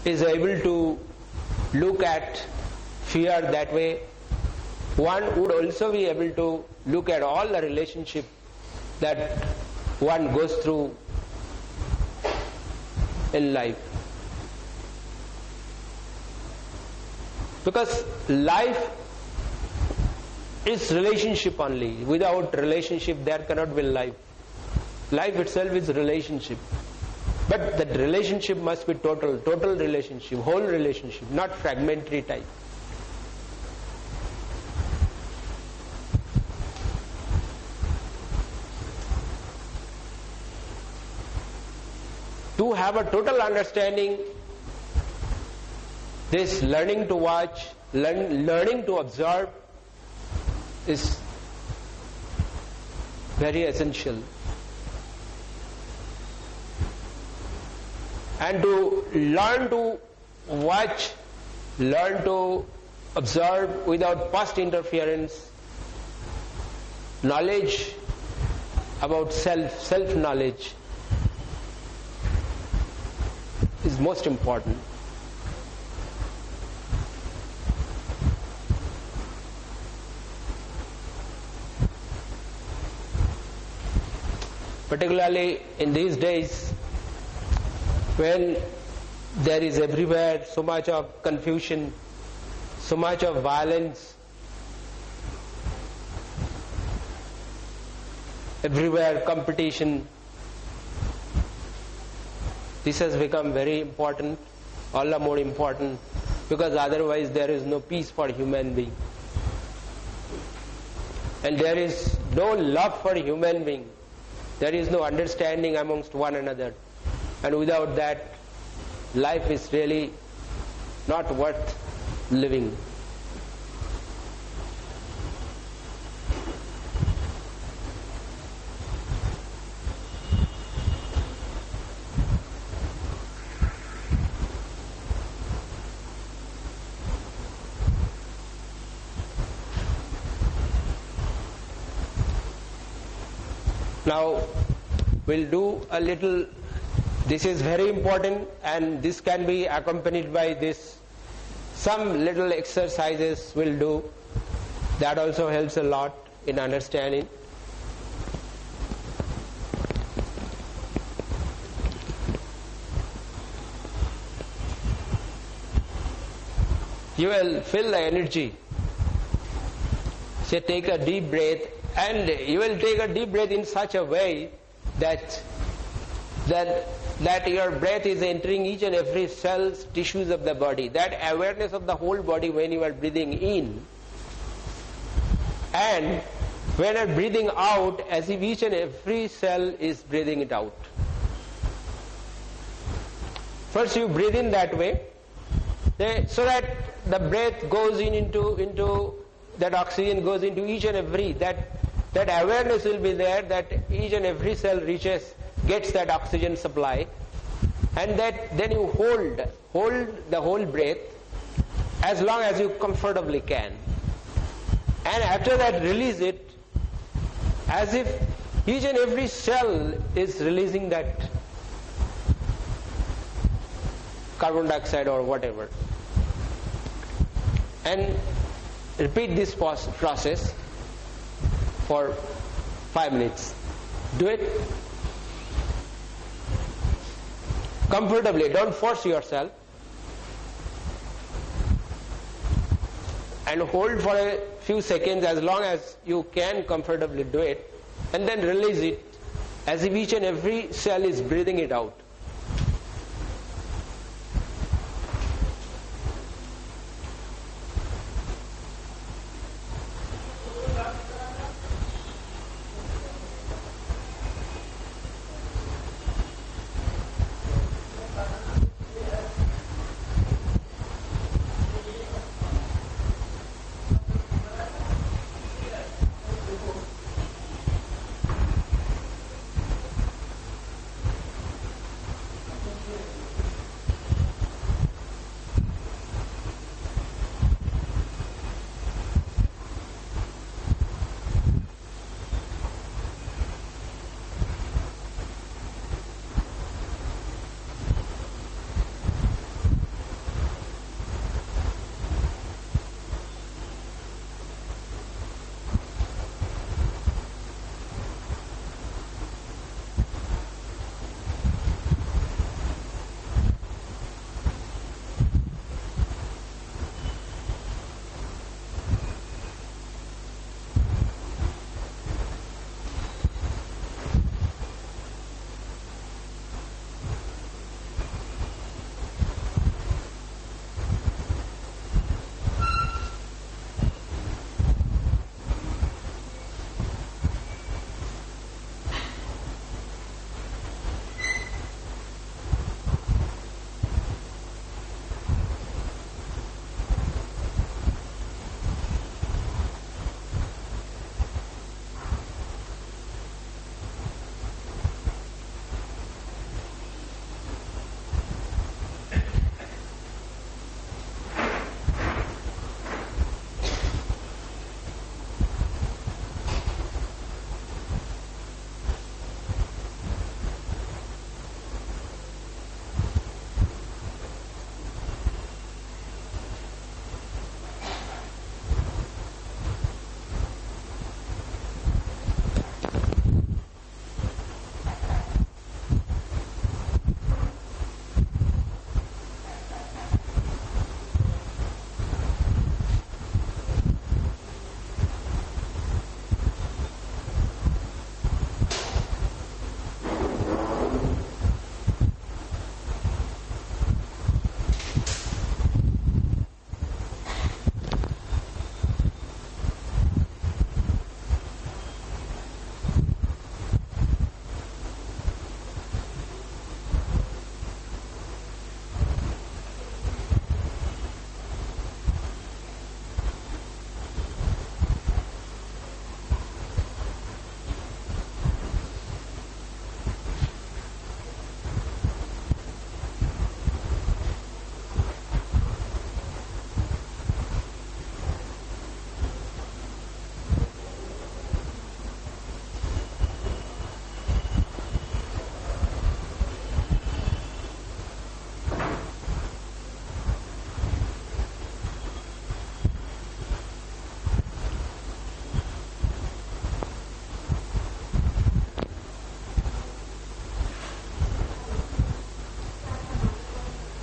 is able to look at fear that way, one would also be able to look at all the relationship that one goes through in life. Because life is relationship only. Without relationship there cannot be life. Life itself is relationship. But that relationship must be total relationship, whole relationship, not fragmentary type. To have a total understanding, this learning to watch, learning to observe is very essential. And to learn to watch, learn to observe without past interference, knowledge about self-knowledge is most important. Particularly in these days when there is everywhere so much of confusion, so much of violence, everywhere competition, this has become very important, all the more important, because otherwise there is no peace for human being. And there is no love for human being. There is no understanding amongst one another. And without that, life is really not worth living. Now, we'll do a little, this is very important, and this can be accompanied by this, some little exercises we'll do. That also helps a lot in understanding. You will feel the energy. So take a deep breath, and you will take a deep breath in such a way that your breath is entering each and every cells, tissues of the body. That awareness of the whole body when you are breathing in, and when you are breathing out, as if each and every cell is breathing it out. First you breathe in that way, so that the breath goes into that oxygen goes into each and every, that awareness will be there, that each and every cell gets that oxygen supply, and that then you hold the whole breath as long as you comfortably can, and after that release it as if each and every cell is releasing that carbon dioxide or whatever, and repeat this process for 5 minutes. Do it comfortably, don't force yourself, and hold for a few seconds as long as you can comfortably do it, and then release it as if each and every cell is breathing it out.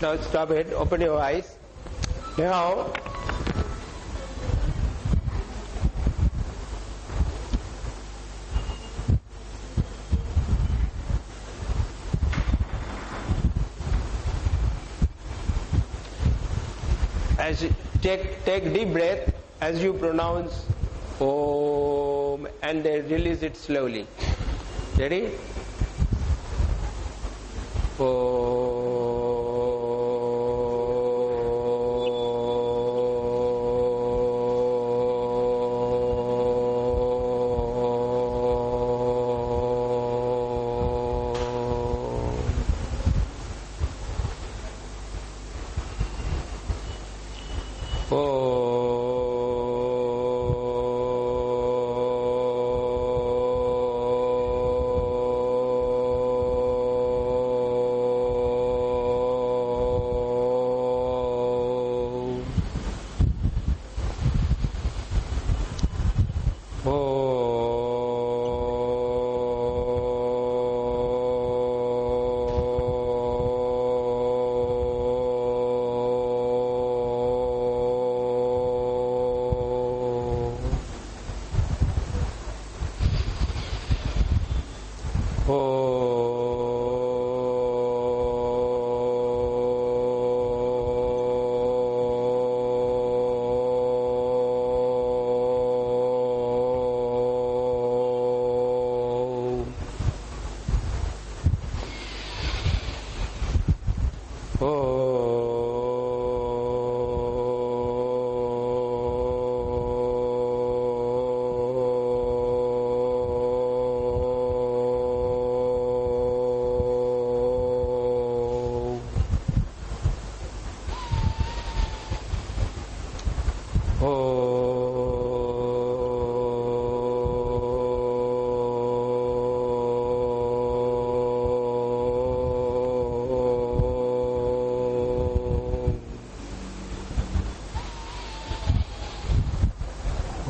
Now stop it, open your eyes. Now, as you take deep breath as you pronounce Om and then release it slowly. Ready? Om.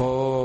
Oh.